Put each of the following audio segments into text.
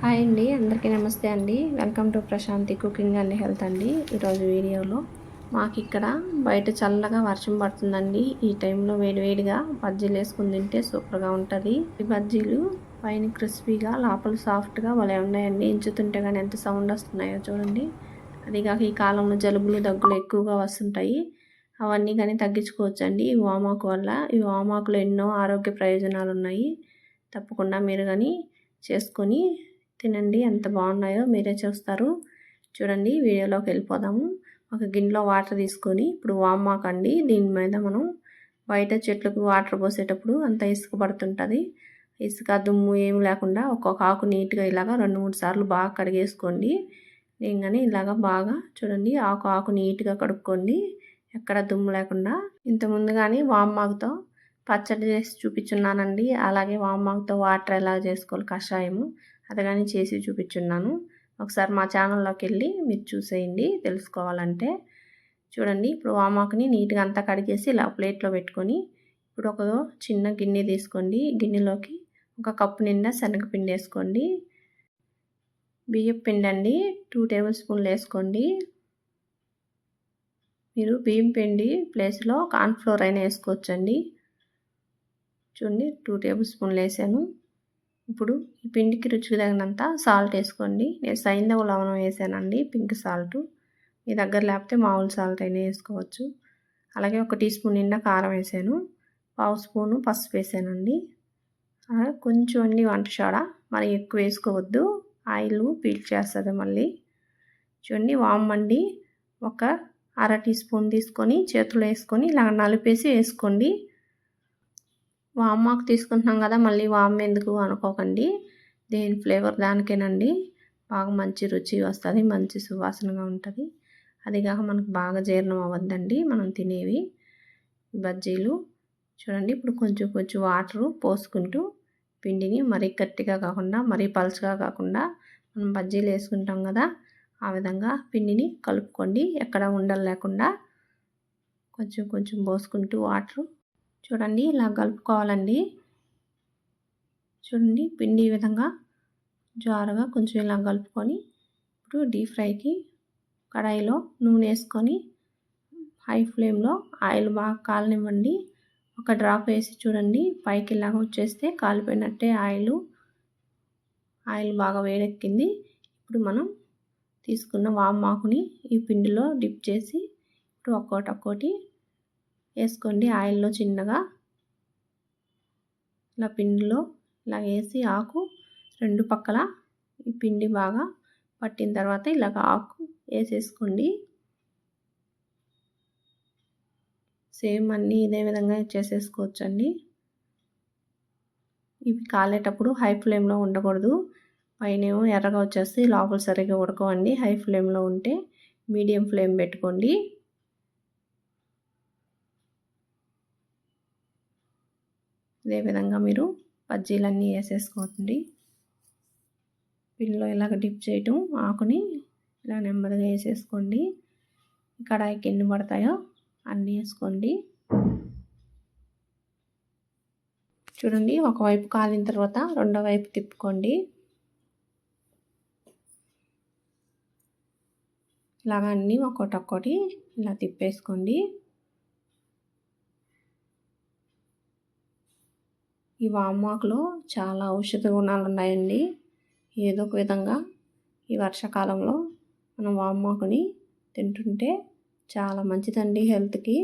Hi అండి, అందరికీ నమస్తే అండి. Welcome to Prashanti cooking and health అండి. ఈరోజు వీడియోలో మాకు ఇక్కడ బయట చల్లగా వర్షం పడుతుందండి. ఈ టైంలో వేడివేడిగా బజ్జీలు వేసుకుని తింటే సూపర్గా ఉంటుంది. ఈ బజ్జీలు పైన క్రిస్పీగా లోపల సాఫ్ట్గా భలే ఉన్నాయండి. ఇంచుతుంటే కానీ ఎంత సౌండ్ వస్తున్నాయో చూడండి. అదిగాక ఈ కాలంలో జలుబులు దగ్గులు ఎక్కువగా వస్తుంటాయి. అవన్నీ కానీ తగ్గించుకోవచ్చండి ఈ వామాకు వల్ల. ఈ వామాకులో ఎన్నో ఆరోగ్య ప్రయోజనాలు ఉన్నాయి. తప్పకుండా మీరు కానీ చేసుకొని తినండి. ఎంత బాగున్నాయో మీరే చూస్తారు. చూడండి, వీడియోలోకి వెళ్ళిపోదాము. ఒక గిన్నెలో వాటర్ తీసుకొని ఇప్పుడు వామాకు అండి. దీని మీద మనం బయట చెట్లకు వాటర్ పోసేటప్పుడు అంత ఇసుక పడుతుంటుంది. ఇసుక దుమ్ము ఏమి లేకుండా ఒక్కొక్క ఆకు నీట్గా ఇలాగ 2-3 సార్లు బాగా కడిగేసుకోండి. నేను కానీ ఇలాగ బాగా చూడండి ఆకు నీట్గా కడుక్కోండి, ఎక్కడ దుమ్ము లేకుండా. ఇంతకుముందు కానీ వామాకుతో పచ్చడి చేసి చూపించున్నానండి. అలాగే వామాకుతో వాటర్ ఎలా చేసుకోవాలి కషాయము అది కానీ చేసి చూపించున్నాను. ఒకసారి మా ఛానల్లోకి వెళ్ళి మీరు చూసేయండి తెలుసుకోవాలంటే. చూడండి, ఇప్పుడు వామాకుని నీట్గా అంతా కడిగేసి ఇలా ప్లేట్లో పెట్టుకొని ఇప్పుడు ఒక చిన్న గిన్నె తీసుకోండి. గిన్నెలోకి 1 కప్పు నిండా శనగపిండి వేసుకోండి. బియ్యం పిండి అండి 2 టేబుల్ స్పూన్లు వేసుకోండి. మీరు బియ్యం పిండి ప్లేస్లో కార్న్ఫ్లోర్ అయినా వేసుకోవచ్చండి. చూడండి 2 టేబుల్ స్పూన్లు వేసాను. ఇప్పుడు ఈ పిండికి రుచికి తగినంత సాల్ట్ వేసుకోండి. నేను సైంధవ లవణం వేసానండి, పింక్ సాల్ట్. మీ దగ్గర లేకపోతే మామూలు సాల్ట్ అయినా వేసుకోవచ్చు. అలాగే 1 టీ స్పూన్ నిండా కారం వేసాను. 1/2 స్పూను పసుపు వేసానండి. కొంచెం అండి వంట సోడా, మరి ఎక్కువ వేసుకోవద్దు, ఆయిల్ పీల్చేస్తుంది మళ్ళీ. చూడండి, వామ్ అండి 1/2 టీ స్పూన్ తీసుకొని చేతిలో వేసుకొని ఇలా నలిపేసి వేసుకోండి. వామాకు తీసుకుంటున్నాం కదా మళ్ళీ వామ్ ఎందుకు అనుకోకండి. దేని ఫ్లేవర్ దానికేనండి. బాగా మంచి రుచి వస్తుంది, మంచి సువాసనగా ఉంటుంది. అదిగాక మనకు బాగా జీర్ణం అవ్వద్దండి మనం తినేవి బజ్జీలు. చూడండి, ఇప్పుడు కొంచెం కొంచెం వాటరు పోసుకుంటూ పిండిని మరీ గట్టిగా కాకుండా మరీ పలుచగా కాకుండా మనం బజ్జీలు వేసుకుంటాం కదా ఆ విధంగా పిండిని కలుపుకోండి. ఎక్కడ ఉండలు లేకుండా కొంచెం కొంచెం పోసుకుంటూ వాటరు. చూడండి, ఇలా కలుపుకోవాలండి. చూడండి, పిండి ఈ విధంగా జారుగా కొంచెం ఇలా కలుపుకొని ఇప్పుడు డీప్ ఫ్రైకి కడాయిలో నూనె వేసుకొని హై ఫ్లేమ్లో ఆయిల్ బాగా కాలనివ్వండి. 1 డ్రాప్ వేసి చూడండి, పైకి ఇలాగ వచ్చేస్తే కాలిపోయినట్టే ఆయిల్ బాగా వేడెక్కింది. ఇప్పుడు మనం తీసుకున్న వామాకుని ఈ పిండిలో డిప్ చేసి ఇప్పుడు ఒక్కొక్కటి వేసుకోండి. ఆయిల్లో చిన్నగా ఇలా పిండిలో ఇలా వేసి ఆకు 2 పక్కల ఈ పిండి బాగా పట్టిన తర్వాత ఇలాగ ఆకు వేసేసుకోండి. సేమ్ అన్నీ ఇదే విధంగా చేసేసుకోవచ్చండి. ఇవి కాలేటప్పుడు హై ఫ్లేమ్లో ఉండకూడదు. పైనేమో ఎర్రగా వచ్చేసి లోపల సరిగ్గా ఉడకవండి. హై ఫ్లేమ్లో ఉంటే మీడియం ఫ్లేమ్ పెట్టుకోండి. ఇదే విధంగా మీరు బజ్జీలన్నీ వేసేసుకోండి. పిండిలో ఇలాగ డిప్ చేయటం ఆకుని ఇలా నెమ్మదిగా వేసేసుకోండి. కడాయికి ఎన్ని పడతాయో అన్నీ వేసుకోండి. చూడండి, ఒకవైపు కాలిన తర్వాత రెండో వైపు తిప్పుకోండి. ఇలాగ అన్నీ ఒక్కొక్కటి ఇలా తిప్పేసుకోండి. ఈ వామాకులో చాలా ఔషధ గుణాలు ఉన్నాయండి. ఏదో ఒక విధంగా ఈ వర్షాకాలంలో మనం వామాకుని తింటుంటే చాలా మంచిదండి హెల్త్కి.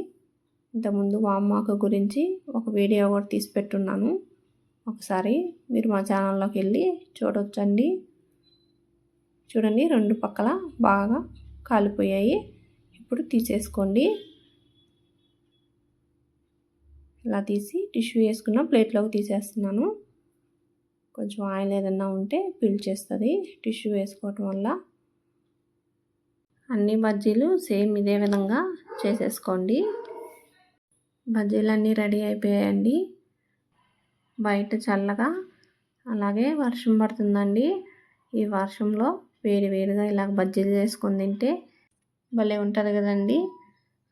ఇంతకుముందు వామాకు గురించి ఒక వీడియో కూడా తీసి పెట్టున్నాను. ఒకసారి మీరు మా ఛానల్లోకి వెళ్ళి చూడొచ్చండి. చూడండి, 2 పక్కల బాగా కాలిపోయాయి. ఇప్పుడు తీసేసుకోండి. ఇలా తీసి టిష్యూ వేసుకున్న ప్లేట్లోకి తీసేస్తున్నాను. కొంచెం ఆయిల్ ఏదన్నా ఉంటే పీల్చేస్తుంది టిష్యూ వేసుకోవటం వల్ల. అన్ని బజ్జీలు సేమ్ ఇదే విధంగా చేసేసుకోండి. బజ్జీలన్నీ రెడీ అయిపోయాయండి. బయట చల్లగా అలాగే వర్షం పడుతుందండి. ఈ వర్షంలో వేడిగా ఇలా బజ్జీలు చేసుకొని తింటే భలే ఉంటుంది కదండి.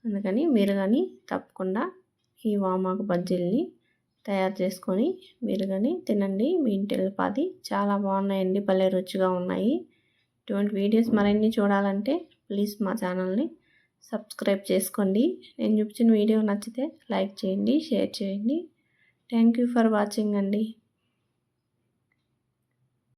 అందుకని మీరు కానీ తప్పకుండా ఈ వామాకు బజ్జీల్ని తయారు చేసుకొని మీరు కానీ తినండి. మీ ఇంటి వెళ్ళిపోది చాలా బాగున్నాయండి, భలే రుచిగా ఉన్నాయి. ఇటువంటి వీడియోస్ మరిన్ని చూడాలంటే ప్లీజ్ మా ఛానల్ని సబ్స్క్రైబ్ చేసుకోండి. నేను చూపించిన వీడియో నచ్చితే లైక్ చేయండి, షేర్ చేయండి. థ్యాంక్ యూ ఫర్ వాచింగ్ అండి.